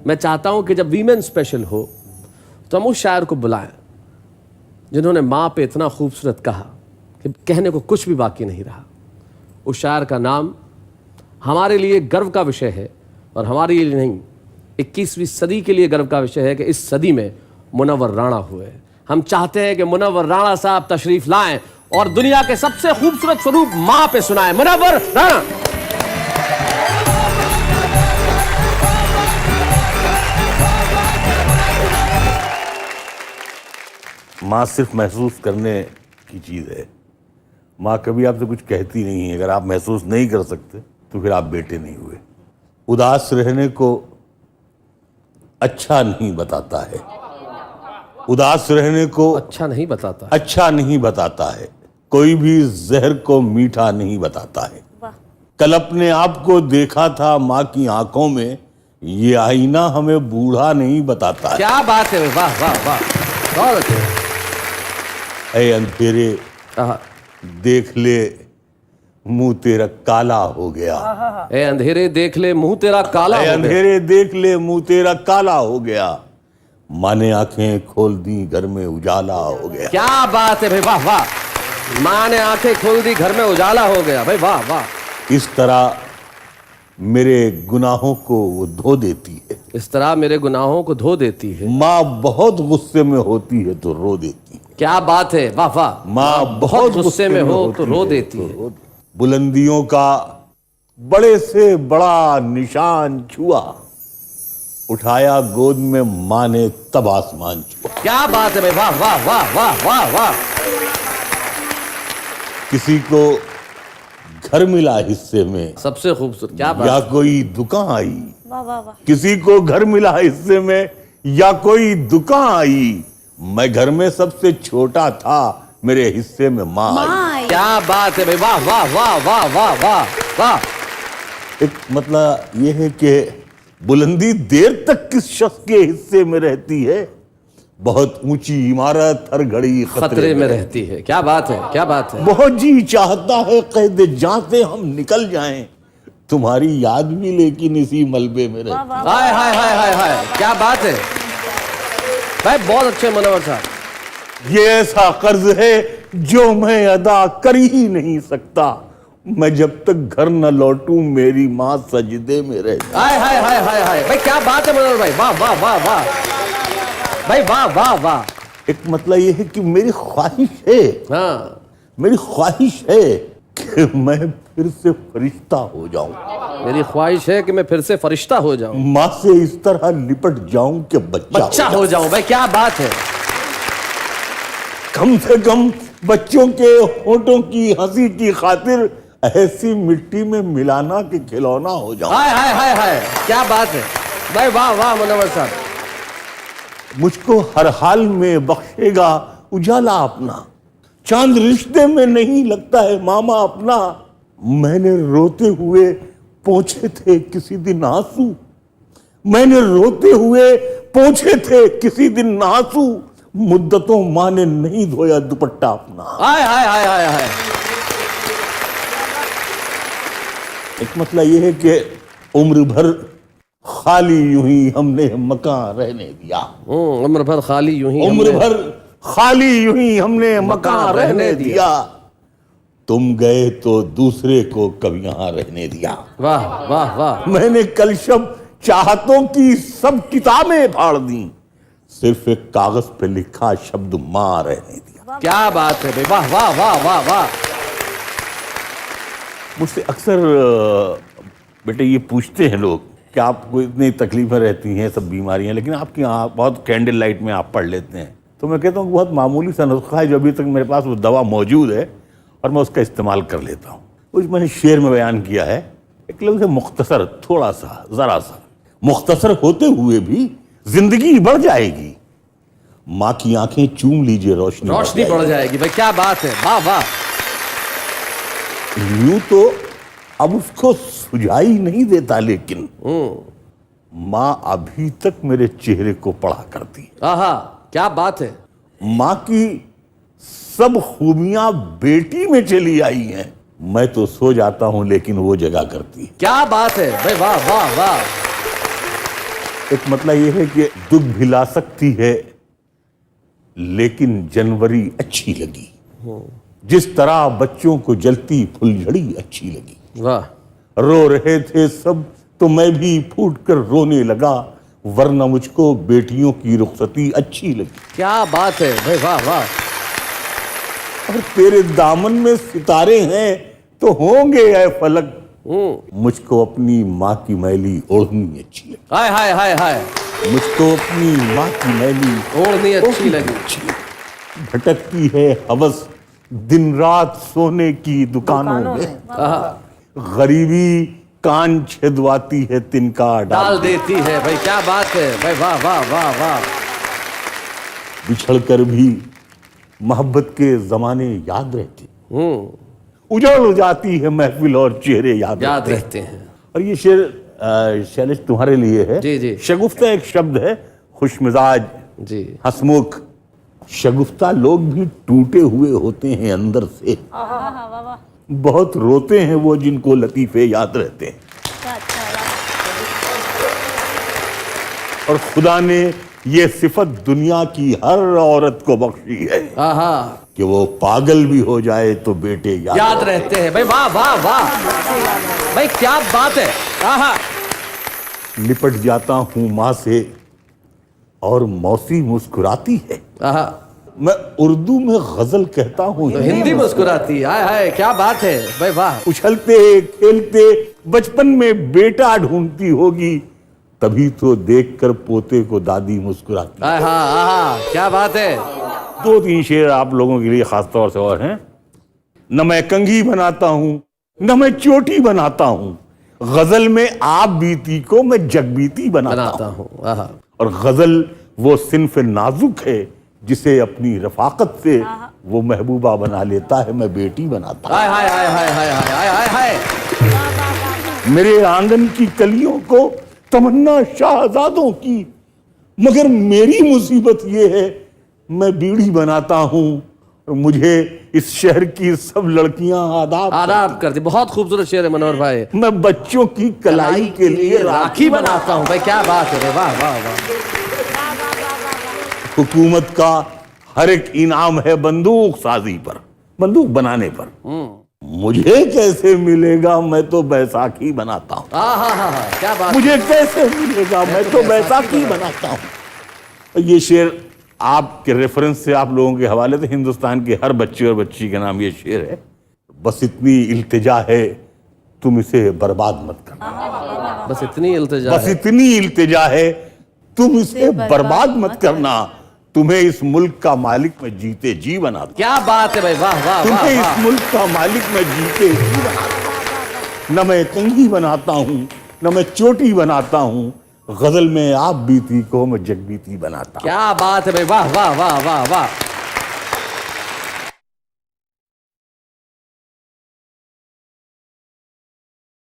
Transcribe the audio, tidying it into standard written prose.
मैं चाहता हूं कि जब वीमेन स्पेशल हो तो हम उस शायर को बुलाएं जिन्होंने माँ पे इतना खूबसूरत कहा कि कहने को कुछ भी बाकी नहीं रहा। उस शायर का नाम हमारे लिए गर्व का विषय है और हमारे लिए नहीं, 21वीं सदी के लिए गर्व का विषय है कि इस सदी में मुनव्वर राणा हुए। हम चाहते हैं कि मुनव्वर राणा साहब तशरीफ लाएं और दुनिया के सबसे खूबसूरत स्वरूप माँ पे सुनाएं। मुनव्वर राणा। माँ सिर्फ महसूस करने की चीज़ है। माँ कभी आपसे कुछ कहती नहीं है। अगर आप महसूस नहीं कर सकते तो फिर आप बेटे नहीं हुए। उदास रहने को अच्छा नहीं बताता है। उदास रहने को अच्छा नहीं बताता। अच्छा नहीं बताता है। कोई भी जहर को मीठा नहीं बताता है। कल अपने आप को देखा था माँ की आंखों में, ये आईना हमें बूढ़ा नहीं बताता है। क्या बात है, वाह वाह वाह, बहुत अच्छे। ऐ अंधेरे देख ले मुंह तेरा काला हो गया। ए अंधेरे देख ले मुंह तेरा काला हो गया। अंधेरे देख ले मुंह तेरा काला हो गया। माँ ने आंखें खोल दी घर में उजाला हो गया। क्या बात है भाई, वाह वाह। माँ ने आंखें खोल दी घर में उजाला हो गया भाई, वाह वाह। इस तरह मेरे गुनाहों को वो धो देती है। इस तरह मेरे गुनाहों को धो देती है। माँ बहुत गुस्से में होती है तो रो देती है। क्या बात है, वाह वाह। माँ बहुत गुस्से में हो तो रो देती है। बुलंदियों का बड़े से बड़ा निशान छुआ, उठाया गोद में माँ ने तब आसमान छुआ। क्या बात है भाई, वाह वाह वाह वाह वाह वाह। किसी को घर मिला हिस्से में, सबसे खूबसूरत, क्या बात। या कोई दुकान आई। वाह वाह वाह। किसी को घर मिला हिस्से में या कोई दुकान आई। मैं घर में सबसे छोटा था, मेरे हिस्से में माँ आई। क्या बात है भाई, वाह वाह वाह वाह वाह वाह वाह। एक मतलब यह है कि बुलंदी देर तक किस शख्स के हिस्से में रहती है। बहुत ऊंची इमारत हर घड़ी खतरे में रहती है। क्या बात है, क्या बात है। बहुत जी चाहता है कैद जहां से हम निकल जाएं, तुम्हारी याद भी लेकिन इसी मलबे में रहती है। हाय हाय हाय हाय हाय, क्या बात है भाई, बहुत अच्छे मुनव्वर साहब। ये ऐसा कर्ज है जो मैं अदा कर ही नहीं सकता। मैं जब तक घर न लौटूं मेरी माँ सजदे में रहती। हाय हाय हाय हाय हाय भाई, क्या बात है मुनव्वर भाई, वाह वाह वाह वाह भाई, वाह वाह वाह। एक मतलब ये है कि मेरी ख्वाहिश है, हाँ, मेरी ख्वाहिश है कि मैं फिर से फरिश्ता हो जाऊं। मेरी ख्वाहिश है कि मैं फिर से फरिश्ता हो जाऊं, माँ से इस तरह लिपट जाऊं कि बच्चा हो जाऊं भाई, क्या बात है। कम से कम बच्चों के होठों की हंसी की खातिर ऐसी मिट्टी में मिलाना कि खिलौना हो जाऊं। हाय हाय हाय हाय, क्या बात है भाई, वाह वाह मुनव्वर साहब। मुझको हर हाल में बख्शेगा उजाला अपना, चांद रिश्ते में नहीं लगता है मामा अपना। मैंने रोते हुए पोंछे थे किसी दिन आंसू, मैंने रोते हुए पोंछे थे किसी दिन आंसू। मुद्दतों माँ ने नहीं धोया दुपट्टा अपना। हाय हाय हाय हाय हाय। एक मतलब यह है कि उम्र भर खाली यूं ही हमने मकान रहने दिया। उम्र भर खाली यूं ही, उम्र भर खाली यूं ही हमने मकान रहने दिया। तुम गए तो दूसरे को कब यहाँ रहने दिया। वाह वाह वाह। मैंने कल शब चाहतों की सब किताबें फाड़ दी, सिर्फ एक कागज पे लिखा शब्द माँ रहने दिया। क्या बात है भाई, वाह वाह वाह वाह वाह। मुझसे अक्सर बेटे ये पूछते हैं लोग कि आपको इतनी तकलीफें रहती हैं, सब बीमारियां, लेकिन आपकी यहाँ बहुत कैंडल लाइट में आप पढ़ लेते हैं। तो मैं कहता हूँ बहुत मामूली सा नुस्खा है जो अभी तक मेरे पास वो दवा मौजूद है और मैं उसका इस्तेमाल कर लेता हूँ। कुछ मैंने शेर में बयान किया है, एक लफ्ज़ है मुख्तसर, थोड़ा सा, ज़रा सा। मुख्तसर होते हुए भी जिंदगी बढ़ जाएगी। माँ की आंखें चूम लीजिए, रोशनी बढ़ जाएगी भाई, क्या बात है, वाह वाह। यूं तो अब उसको सुझाई नहीं देता, लेकिन माँ अभी तक मेरे चेहरे को पढ़ा करती। आहा, क्या बात है। माँ की सब खूबियां बेटी में चली आई हैं। मैं तो सो जाता हूं लेकिन वो जगा करती है। क्या बात है भाई, वाह वाह वाह। एक मतलब ये है कि दुख भिला सकती है, लेकिन जनवरी अच्छी लगी। जिस तरह बच्चों को जलती फुलझड़ी अच्छी लगी। वाह, रो रहे थे सब तो मैं भी फूट कर रोने लगा, वरना मुझको बेटियों की रुखसती अच्छी लगी। क्या बात है भाई, वाह वाह। और तेरे दामन में सितारे हैं तो होंगे ऐ फलक, मुझको अपनी माँ की मैली ओढ़नी अच्छी लगी। हाय हाय हाय हाय, मुझको अपनी माँ की मैली ओढ़नी अच्छी लगी। भटकती है हवस दिन रात सोने की दुकानों में, गरीबी कान छेदवाती है तिनका डाल देती है भाई, क्या बात है भाई, वाह वाह वाह वाह। बिछड़ कर भी मोहब्बत के जमाने याद रहते, उजड़ जाती है महफिल और चेहरे याद रहते हैं। और ये शेर शैलेश तुम्हारे लिए है। जी जी। शगुफ्ता एक शब्द है, खुशमिजाज, जी, हंसमुख। शगुफ्ता लोग भी टूटे हुए होते हैं अंदर से, बहुत रोते हैं वो जिनको लतीफे याद रहते हैं। और खुदा ने ये सिफत दुनिया की हर औरत को बख्शी है कि वो पागल भी हो जाए तो बेटे याद रहते हैं भाई, वाह वाह वाह भाई, क्या बात है। लिपट जाता हूं माँ से और मौसी मुस्कुराती है। मैं उर्दू में गजल कहता हूँ, तो हिंदी मुस्कुराती है। हाय हाय, क्या बात है भाई, वाह। उछलते खेलते बचपन में बेटा ढूंढती होगी, तभी तो देखकर पोते को दादी मुस्कुराती। क्या बात है। 2-3 शेर आप लोगों के लिए खास तौर से और हैं। न मैं कंघी बनाता हूँ न मैं चोटी बनाता हूँ, गजल में आप बीती को मैं जगबीती बनाता हूँ। और गजल वो सिन्फ नाजुक है जिसे अपनी रफाकत से वो महबूबा बना लेता है, मैं बेटी बनाता हूँ। हाय हाय हाय हाय हाय हाय हाय हाय। मेरे आंगन की कलियों को तमन्ना शाहजादों की, मगर मेरी मुसीबत ये है मैं बीड़ी बनाता हूँ और मुझे इस शहर की सब लड़कियां आदाब करती। बहुत खूबसूरत शेर है मनोहर भाई। मैं बच्चों की कलाई के लिए राखी बनाता हूँ भाई, क्या बात है, वाह वाह वाह। हुकूमत का हर एक इनाम है बंदूक साजी पर, बंदूक बनाने पर। मुझे कैसे मिलेगा, मैं तो बैसाखी बनाता हूँ। क्या बात। मुझे कैसे मिलेगा, मैं तो बैसाखी बनाता हूँ। ये शेर आपके रेफरेंस से आप लोगों के हवाले से हिंदुस्तान के हर बच्चे और बच्ची के नाम ये शेर है। बस इतनी इल्तिजा है तुम इसे बर्बाद मत करना। बस इतनी इल्तिजा है तुम इसे बर्बाद मत करना। तुम्हें इस मुल्क का मालिक मैं जीते जी बनाता। क्या बात है भाई, वाह वाह। तुम्हें इस मुल्क का मालिक मैं जीते जी बनाता। न मैं कंघी बनाता हूँ न मैं चोटी बनाता हूँ, गजल में आप बीती को मैं जगबीती बनाता। क्या बात है भाई, वाह वाह वाह वाह वाह।